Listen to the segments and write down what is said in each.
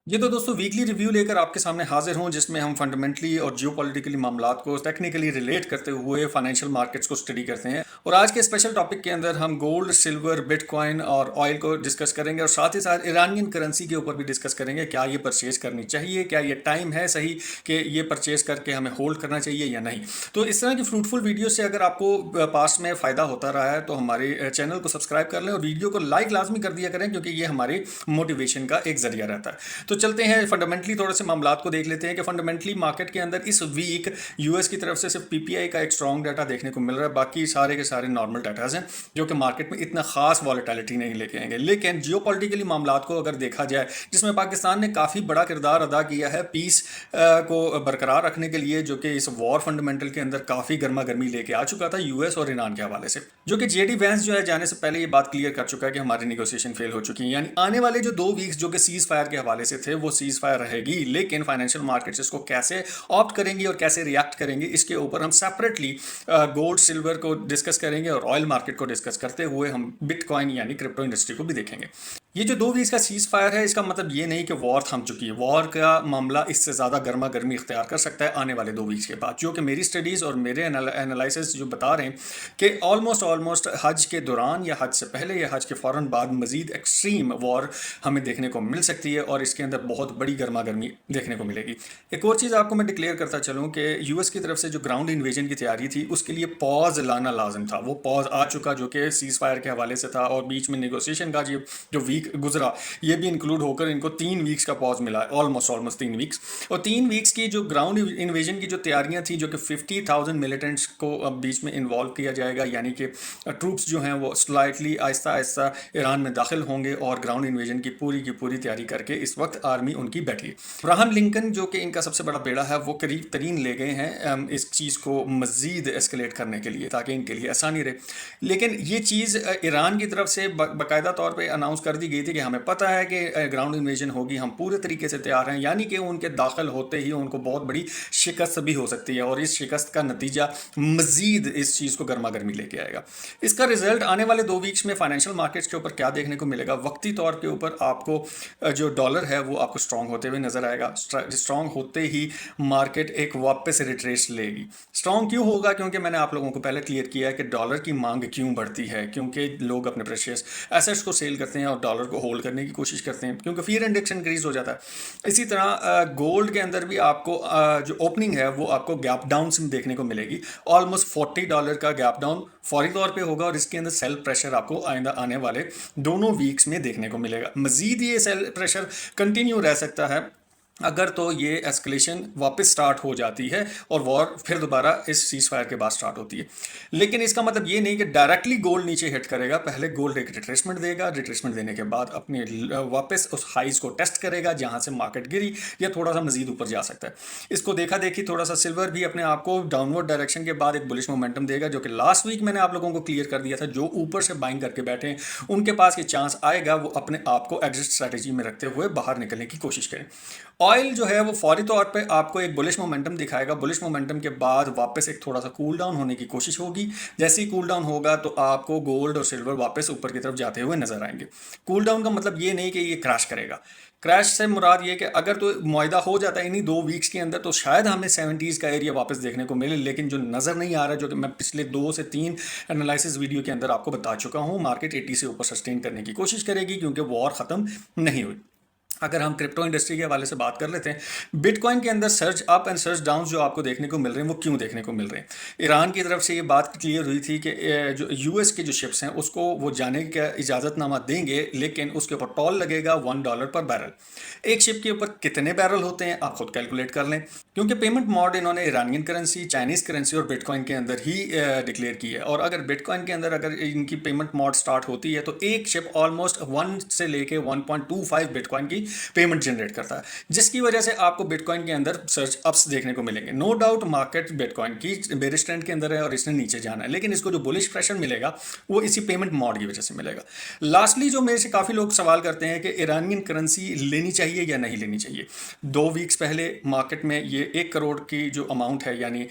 ये तो दोस्तों वीकली रिव्यू लेकर आपके सामने हाजिर हूं, जिसमें हम फंडामेंटली और जियोपॉलिटिकली मामलात को टेक्निकली रिलेट करते हुए फाइनेंशियल मार्केट्स को स्टडी करते हैं। और आज के स्पेशल टॉपिक के अंदर हम गोल्ड, सिल्वर, बिटकॉइन और ऑयल को डिस्कस करेंगे और साथ ही साथ ईरानियन करेंसी के ऊपर भी डिस्कस करेंगे। क्या ये परचेज करनी चाहिए, क्या ये टाइम है सही कि ये परचेज करके हमें होल्ड करना चाहिए या नहीं। तो इस तरह की फ्रूटफुल वीडियो से अगर आपको पास्ट में फ़ायदा होता रहा है तो हमारे चैनल को सब्सक्राइब कर लें और वीडियो को लाइक लाजमी कर दिया करें, क्योंकि ये हमारे मोटिवेशन का एक जरिया रहता है। तो चलते हैं फंडामेंटली थोड़े से मामलात को देख लेते हैं कि फंडामेंटली मार्केट के अंदर इस वीक यूएस की तरफ से सिर्फ पीपीआई का एक स्ट्रॉन्ग डाटा देखने को मिल रहा है। बाकी सारे के सारे नॉर्मल डाटाज हैं जो कि मार्केट में इतना खास वॉलेटिलिटी नहीं लेके आएंगे। लेकिन जियोपॉलिटिकली मामलात को अगर देखा जाए, जिसमें पाकिस्तान ने काफ़ी बड़ा किरदार अदा किया है पीस को बरकरार रखने के लिए, जो कि इस वॉर फंडामेंटल के अंदर काफ़ी गर्मा गर्मी लेके आ चुका था यूएस और ईरान के हवाले से, जो कि जेडी वैंस जो है जाने से पहले ये बात क्लियर कर चुका है कि हमारी निगोसिएशन फेल हो चुकी है। यानी आने वाले जो 2 वीक्स जो कि सीज फायर के हवाले से थे वो सीज फायर रहेगी, लेकिन फाइनेंशियल मार्केट्स इसको कैसे ऑप्ट करेंगी और कैसे रिएक्ट करेंगे इसके ऊपर हम सेपरेटली गोल्ड सिल्वर को डिस्कस करेंगे और ऑयल मार्केट को डिस्कस करते हुए हम बिटकॉइन यानी क्रिप्टो इंडस्ट्री को भी देखेंगे। ये जो 2 वीक्स का सीज फायर है, इसका मतलब ये नहीं कि वॉर थम चुकी है। वॉर का मामला इससे ज़्यादा गर्मा गर्मी इख्तियार कर सकता है आने वाले 2 वीक्स के बाद, जो कि मेरी स्टडीज़ और मेरे एनालिसिस जो बता रहे हैं कि ऑलमोस्ट हज के दौरान या हज से पहले या हज के फ़ौरन बाद मजीद एक्सट्रीम वॉर हमें देखने को मिल सकती है और इसके अंदर बहुत बड़ी गर्मा गर्मी देखने को मिलेगी। एक और चीज़ आपको मैं डिक्लेयर करता चलूँ कि यूएस की तरफ से जो ग्राउंड इन्वेजन की तैयारी थी उसके लिए पॉज लाना लाजम था। वो पॉज आ चुका, जो कि सीज फायर के हवाले से था, और बीच में निगोसिएशन का जो वीक गुजरा ये भी इंक्लूड होकर इनको 3 वीक्स का पॉज मिला है। ऑलमोस्ट 3 वीक्स, और 3 वीक्स की जो ग्राउंड इन्वेजन की जो तैयारियां थी, जो कि 50,000 मिलिटेंट्स को अब बीच में इन्वॉल्व किया जाएगा, यानी कि ट्रूप्स जो हैं वो स्लाइटली आहिस्ता आहिस्ता ईरान में दाखिल होंगे और ग्राउंड इन्वेजन की पूरी तैयारी करके इस वक्त आर्मी उनकी बैठी है। अब्राहम लिंकन जो कि इनका सबसे बड़ा बेड़ा है, वो करीब तरीन ले गए हैं इस चीज़ को मज़ीद एस्केलेट करने के लिए, ताकि इनके लिए आसानी रहे। लेकिन ये चीज़ ईरान की तरफ से बाकायदा तौर पर अनाउंस कर दी गई थी कि हमें पता है कि ग्राउंड इन्वेजन होगी, हम पूरे तरीके से तैयार हैं। यानी कि उनके दाखिल होते ही उनको बहुत बड़ी शिकस्त भी हो सकती है और इस शिकस्त का नतीजा मजीद इस चीज़ को गर्मा गर्मी लेके आएगा। इसका रिजल्ट आने वाले 2 वीक्स में फाइनेंशियल मार्केट्स के ऊपर क्या देखने को मिलेगा। वक्ती तौर के ऊपर आपको जो डॉलर है वो आपको स्ट्रॉन्ग होते हुए नजर आएगा। स्ट्रॉन्ग होते ही मार्केट एक वापस रिट्रेस लेगी। स्ट्रॉन्ग क्यों होगा? क्योंकि मैंने आप लोगों को पहले क्लियर किया है कि डॉलर की मांग क्यों बढ़ती है, क्योंकि लोग अपने प्रेशियस एसेट्स को सेल करते हैं और डॉलर को होल्ड करने की कोशिश करते हैं, क्योंकि फियर इंडेक्स इंक्रीज हो जाता है। इसी तरह गोल्ड के अंदर भी आपको जो ओपनिंग है वो आपको गैप डाउन से देखने को मिलेगी। ऑलमोस्ट $40 का गैप डाउन फौरी तौर पे होगा और इसके अंदर सेल प्रेशर आपको आइंदा आने वाले दोनों वीक्स में देखने को मिलेगा। मजीद ये सेल प्रेशर कंटिन्यू रह सकता है अगर तो ये एस्केलेशन वापस स्टार्ट हो जाती है और वॉर फिर दोबारा इस सीज फायर के बाद स्टार्ट होती है। लेकिन इसका मतलब ये नहीं कि डायरेक्टली गोल्ड नीचे हिट करेगा। पहले गोल्ड एक रिट्रेसमेंट देगा, रिट्रेसमेंट देने के बाद अपने वापस उस हाइज को टेस्ट करेगा जहां से मार्केट गिरी, या थोड़ा सा मजीद ऊपर जा सकता है। इसको देखा देखी थोड़ा सा सिल्वर भी अपने आप को डाउनवर्ड डायरेक्शन के बाद एक बुलिश मोमेंटम देगा, जो कि लास्ट वीक मैंने आप लोगों को क्लियर कर दिया था। जो ऊपर से बाइंग करके बैठे हैं उनके पास ये चांस आएगा, वो अपने आप को एग्जिट स्ट्रैटेजी में रखते हुए बाहर निकलने की कोशिश करें। ऑयल जो है वो फौरी तौर पे आपको एक बुलिश मोमेंटम दिखाएगा। बुलिश मोमेंटम के बाद वापस एक थोड़ा सा कूल डाउन होने की कोशिश होगी। जैसे ही कूल डाउन होगा तो आपको गोल्ड और सिल्वर वापस ऊपर की तरफ जाते हुए नजर आएंगे। कूल डाउन का मतलब ये नहीं कि ये क्रैश करेगा। क्रैश से मुराद ये कि अगर तो मुआयदा हो जाता है इन्हीं 2 वीक्स के अंदर तो शायद हमें 70s का एरिया वापस देखने को मिले, लेकिन जो नज़र नहीं आ रहा, जो कि मैं पिछले 2 से 3 एनालिसिस वीडियो के अंदर आपको बता चुका हूँ, मार्केट 80 से ऊपर सस्टेन करने की कोशिश करेगी क्योंकि वॉर ख़त्म नहीं हुई। अगर हम क्रिप्टो इंडस्ट्री के हवाले से बात कर लेते हैं, बिटकॉइन के अंदर search up and search down जो आपको देखने को मिल रहे हैं वो क्यों देखने को मिल रहे हैं। ईरान की तरफ से ये बात क्लियर हुई थी कि जो यूएस के जो शिप्स हैं उसको वो जाने का इजाज़तनामा देंगे, लेकिन उसके ऊपर टोल लगेगा $1 पर बैरल। एक शिप के ऊपर कितने बैरल होते हैं आप खुद कैलकुलेट कर लें, क्योंकि पेमेंट मोड इन्होंने ईरानियन करेंसी, चाइनीज़ करेंसी और बिटकॉइन के अंदर ही डिक्लेयर की है। और अगर बिटकॉइन के अंदर अगर इनकी पेमेंट मोड स्टार्ट होती है तो एक शिप ऑलमोस्ट 1 से लेके 1.25 बिटकॉइन की पेमेंट जनरेट करता है, जिसकी वजह से आपको बिटकॉइन के अंदर सर्च अप्स देखने को मिलेंगे। नो डाउट मार्केट बिटकॉइन की बेरिश ट्रेंड के अंदर है और इसने नीचे जाना है, लेकिन इसको जो बुलिश प्रेशर मिलेगा वो इसी पेमेंट मोड की वजह से मिलेगा। लास्टली जो मेरे से काफ़ी लोग सवाल करते हैं कि ईरानियन करेंसी लेनी चाहिए या नहीं लेनी चाहिए। 2 वीक्स पहले मार्केट में ये 1 करोड़ की जो अमाउंट है, यानी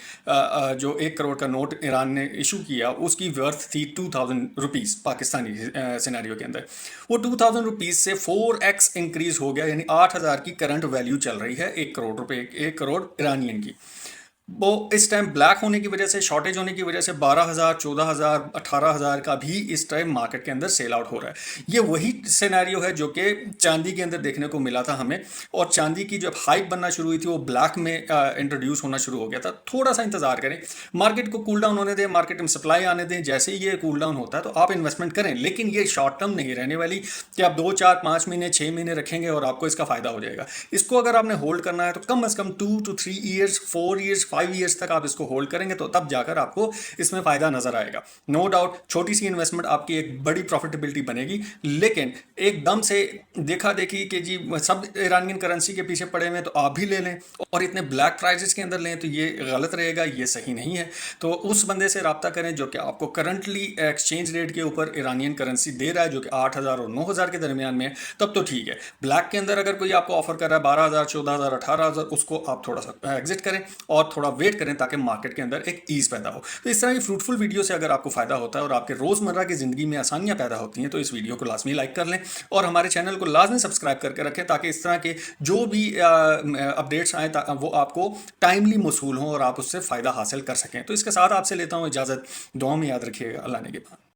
जो 1 करोड़ का नोट ईरान ने इशू किया उसकी वर्थ थी 2000 रुपीज़ पाकिस्तानी सिनेरियो के अंदर। वो 2000 रुपीज़ से 4x इंक्रीज हो गया, यानी 8,000 की करंट वैल्यू चल रही है 1 करोड़ रुपए, 1 करोड़ ईरानियन की। वो इस टाइम ब्लैक होने की वजह से, शॉर्टेज होने की वजह से 12,000, 14,000, 18,000 का भी इस टाइम मार्केट के अंदर सेल आउट हो रहा है। ये वही सिनेरियो है जो कि चांदी के अंदर देखने को मिला था हमें, और चांदी की जब हाइप बनना शुरू हुई थी वो ब्लैक में इंट्रोड्यूस होना शुरू हो गया था। थोड़ा सा इंतजार करें, मार्केट को कूल डाउन होने दें, मार्केट में सप्लाई आने दें। जैसे ही ये कूल डाउन होता है तो आप इन्वेस्टमेंट करें, लेकिन ये शॉर्ट टर्म नहीं रहने वाली कि आप 2, 4, 5 महीने, 6 महीने रखेंगे और आपको इसका फायदा हो जाएगा। इसको अगर आपने होल्ड करना है तो कम से कम 2 to 3 ईयर्स, 4 ईयर्स, 5 ईयर्स तक आप इसको होल्ड करेंगे तो तब जाकर आपको इसमें फायदा नजर आएगा। नो डाउट छोटी सी इन्वेस्टमेंट आपकी एक बड़ी प्रॉफिटेबिलिटी बनेगी, लेकिन एकदम से देखा देखी कि जी सब ईरानियन करेंसी के पीछे पड़े हुए हैं तो आप भी ले लें और इतने ब्लैक प्राइजेस के अंदर लें तो ये गलत रहेगा, ये सही नहीं है। तो उस बंदे से रब्ता करें जो कि आपको करंटली एक्सचेंज रेट के ऊपर ईरानियन करेंसी दे रहा है जो कि 8,000 और 9,000 के दरमियान में है, तब तो ठीक है। ब्लैक के अंदर अगर कोई आपको ऑफर कर रहा है 12,000, 14,000, 18,000, उसको आप थोड़ा सा एग्जिट करें और थोड़ा वेट करें ताकि मार्केट के अंदर एक ईज पैदा हो। तो इस तरह की फ्रूटफुल वीडियो से अगर आपको फायदा होता है और आपके रोजमर्रा की जिंदगी में आसानियां पैदा होती हैं तो इस वीडियो को लाजमी लाइक कर लें और हमारे चैनल को लाजमी सब्सक्राइब करके रखें ताकि इस तरह के जो भी अपडेट्स आए वो आपको टाइमली मौसूल हों और आप उससे फ़ायदा हासिल कर सकें। तो इसके साथ आपसे लेता हूँ इजाज़त। दुआ में याद रखिएगा। अल्लाह ने के बाद।